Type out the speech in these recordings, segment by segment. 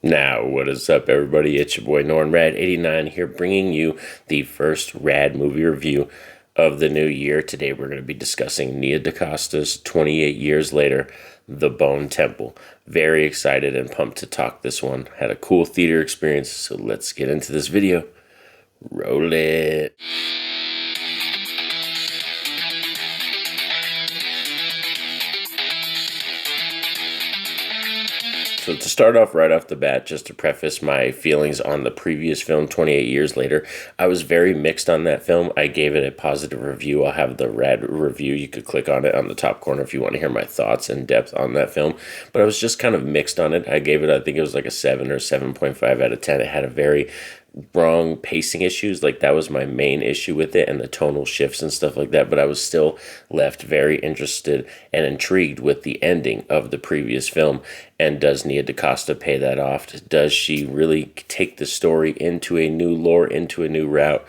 Now, what is up, everybody? It's your boy Norn Rad 89 here, bringing you the first Rad movie review of the new year. Today, we're going to be discussing Nia DaCosta's 28 Years Later, The Bone Temple. Very excited and pumped to talk this one. Had a cool theater experience, so let's get into this video. Roll it. So to start off right off the bat, just to preface my feelings on the previous film, 28 Years Later, I was very mixed on that film. I gave it a positive review. I'll have the Rad review. You could click on it on the top corner if you want to hear my thoughts in depth on that film. But I was just kind of mixed on it. I gave it, I think it was like a 7 or 7.5 out of 10. It had a very wrong pacing issues. Like, that was my main issue with it, and the tonal shifts and stuff like that. But I was still left very interested and intrigued with the ending of the previous film. And does Nia DaCosta pay that off? Does she really take the story into a new lore, into a new route?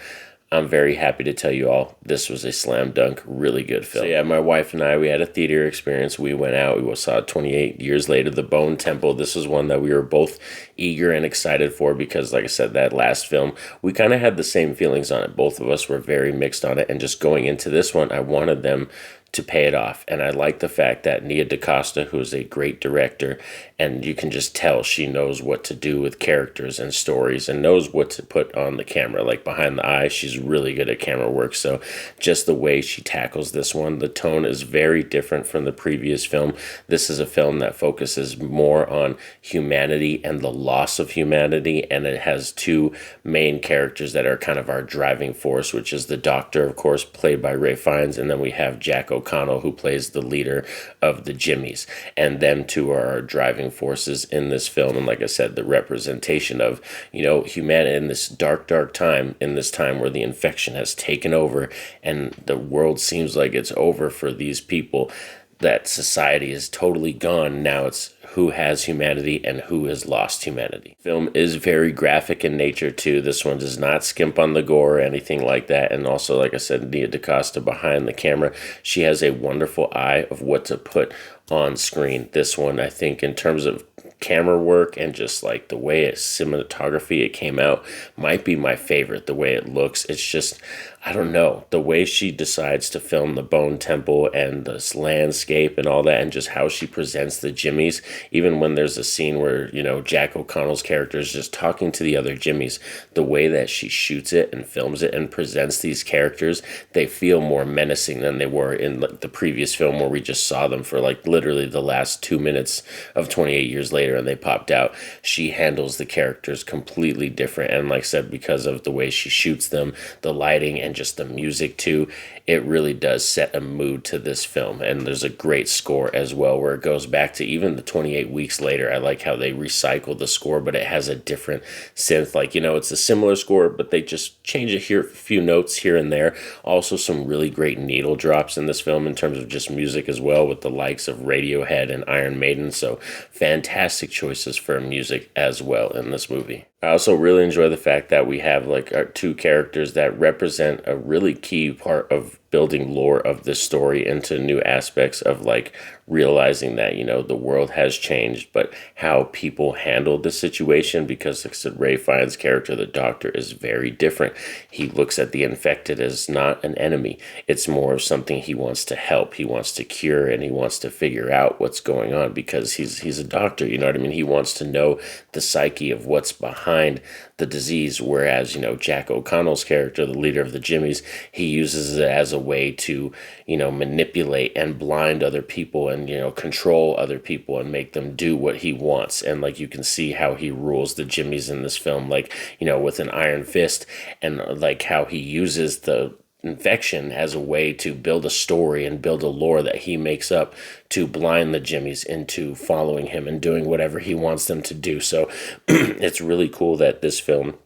I'm very happy to tell you all this was a slam dunk, really good film. So yeah, my wife and I, we had a theater experience. We went out, we saw 28 Years Later, The Bone Temple. This was one that we were both eager and excited for because, like I said, that last film, we kind of had the same feelings on it. Both of us were very mixed on it, and just going into this one, I wanted them to pay it off. And I like the fact that Nia DaCosta, who is a great director, and you can just tell she knows what to do with characters and stories and knows what to put on the camera. Like, behind the eyes, she's really good at camera work. So just the way she tackles this one, the tone is very different from the previous film. This is a film that focuses more on humanity and the loss of humanity, and it has two main characters that are kind of our driving force, which is the Doctor, of course, played by Ralph Fiennes, and then we have Jack O'Connell, who plays the leader of the Jimmies, and them two are our driving forces in this film. And like I said, the representation of, humanity in this dark time, in this time where the infection has taken over and the world seems like it's over for these people, that society is totally gone. Now it's who has humanity and who has lost humanity. Film is very graphic in nature too. This one does not skimp on the gore or anything like that. And also, like I said, Nia DaCosta behind the camera, she has a wonderful eye of what to put on screen. This one, I think, in terms of camera work and just like the way cinematography it came out, might be my favorite. The way it looks, it's just, I don't know, the way she decides to film the Bone Temple and this landscape and all that, and just how she presents the Jimmies. Even when there's a scene where, Jack O'Connell's character is just talking to the other Jimmies, the way that she shoots it and films it and presents these characters, they feel more menacing than they were in the previous film, where we just saw them for like literally the last 2 minutes of 28 Years Later and they popped out. She handles the characters completely different, and like I said, because of the way she shoots them, the lighting, and just the music too, it really does set a mood to this film. And there's a great score as well, where it goes back to even the 28 weeks later. I like how they recycle the score, but it has a different synth. Like, it's a similar score, but they just change a few notes here and there. Also, some really great needle drops in this film in terms of just music as well, with the likes of Radiohead and Iron Maiden. So fantastic choices for music as well in this movie. I also really enjoy the fact that we have like our two characters that represent a really key part of building lore of this story into new aspects of like realizing that, the world has changed, but how people handle the situation, because like I said, Ralph Fiennes' character, the Doctor, is very different. He looks at the infected as not an enemy. It's more of something he wants to help, he wants to cure, and he wants to figure out what's going on, because he's a doctor, you know what I mean? He wants to know the psyche of what's behind the disease, whereas, Jack O'Connell's character, the leader of the Jimmies, he uses it as a way to, manipulate and blind other people and, control other people and make them do what he wants. And like, you can see how he rules the Jimmies in this film, like, with an iron fist, and like how he uses the infection as a way to build a story and build a lore that he makes up to blind the Jimmies into following him and doing whatever he wants them to do. So it's really cool that this film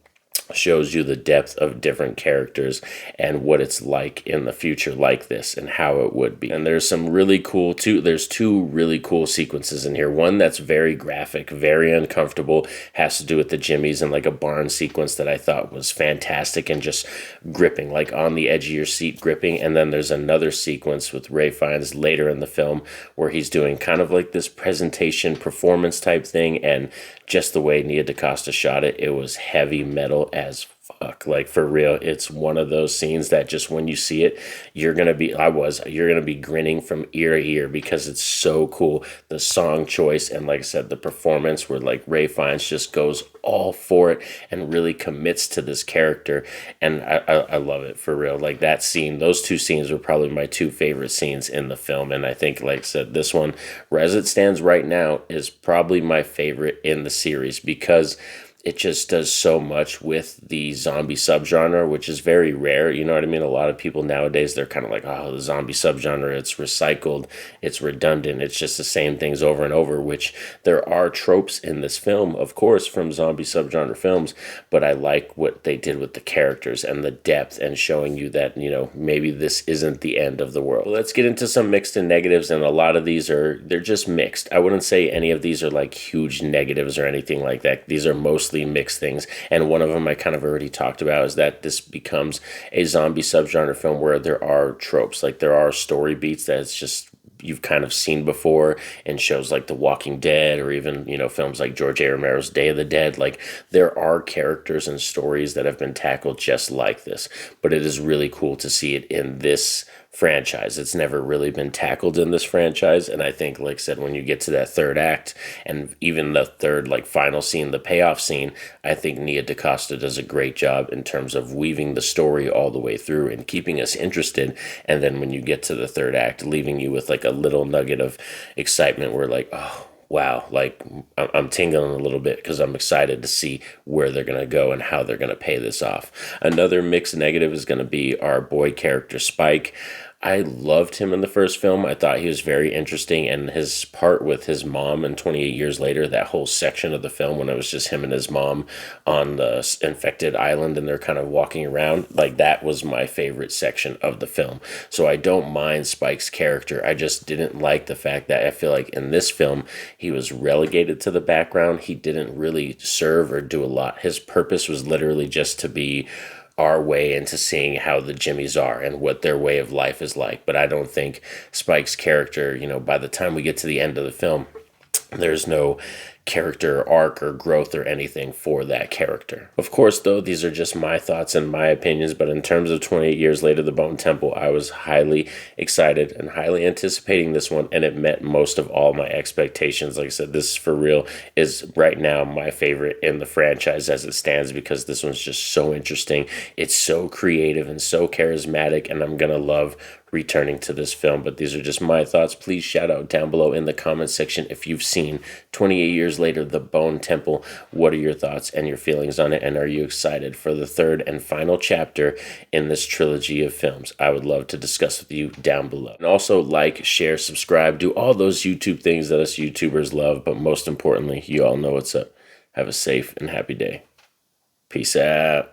shows you the depth of different characters and what it's like in the future like this and how it would be. And there's some really cool there's two really cool sequences in here. One that's very graphic, very uncomfortable, has to do with the Jimmies and like a barn sequence that I thought was fantastic and just gripping, like on the edge of your seat gripping. And then there's another sequence with Ralph Fiennes later in the film where he's doing kind of like this presentation performance type thing, and just the way Nia DaCosta shot it, it was heavy metal as fuck. Like, for real, it's one of those scenes that just when you see it, you're gonna be grinning from ear to ear because it's so cool. The song choice and, like I said, the performance where like Ralph Fiennes just goes all for it and really commits to this character, and I love it, for real. Like, that scene, those two scenes were probably my two favorite scenes in the film, and I think, like I said, this one, as it stands right now, is probably my favorite in the series because it just does so much with the zombie subgenre, which is very rare. You know what I mean? A lot of people nowadays, they're kind of like, oh, the zombie subgenre, it's recycled, it's redundant, it's just the same things over and over, which there are tropes in this film, of course, from zombie subgenre films, but I like what they did with the characters and the depth and showing you that, you know, maybe this isn't the end of the world. Let's get into some mixed and negatives, and a lot of these they're just mixed. I wouldn't say any of these are like huge negatives or anything like that. These are mostly mixed things, and one of them I kind of already talked about is that this becomes a zombie subgenre film where there are tropes, like there are story beats that it's just you've kind of seen before in shows like The Walking Dead, or even, you know, films like George A. Romero's Day of the Dead. Like, there are characters and stories that have been tackled just like this, but it is really cool to see it in this franchise. It's never really been tackled in this franchise, and I think, like I said, when you get to that third act and even the third, like, final scene, the payoff scene, I think Nia DaCosta does a great job in terms of weaving the story all the way through and keeping us interested, and then when you get to the third act, leaving you with like a little nugget of excitement where, like, oh wow, like I'm tingling a little bit because I'm excited to see where they're going to go and how they're going to pay this off. Another mixed negative is going to be our boy character, Spike. I loved him in the first film. I thought he was very interesting, and his part with his mom and 28 years later, that whole section of the film when it was just him and his mom on the infected island and they're kind of walking around, like, that was my favorite section of the film. So I don't mind Spike's character. I just didn't like the fact that I feel like in this film he was relegated to the background. He didn't really serve or do a lot. His purpose was literally just to be our way into seeing how the Jimmies are and what their way of life is like. But I don't think Spike's character, you know, by the time we get to the end of the film, there's no character arc or growth or anything for that character. Of course, though, these are just my thoughts and my opinions, but in terms of 28 years later, The Bone Temple, I was highly excited and highly anticipating this one, and it met most of all my expectations. Like I said, this for real is right now my favorite in the franchise as it stands, because this one's just so interesting. It's so creative and so charismatic, and I'm gonna love returning to this film. But these are just my thoughts. Please shout out down below in the comment section if you've seen 28 years later, The Bone Temple. What are your thoughts and your feelings on it, and are you excited for the third and final chapter in this trilogy of films? I would love to discuss with you down below. And also like, share, subscribe, do all those YouTube things that us YouTubers love, but most importantly, you all know what's up. Have a safe and happy day. Peace out.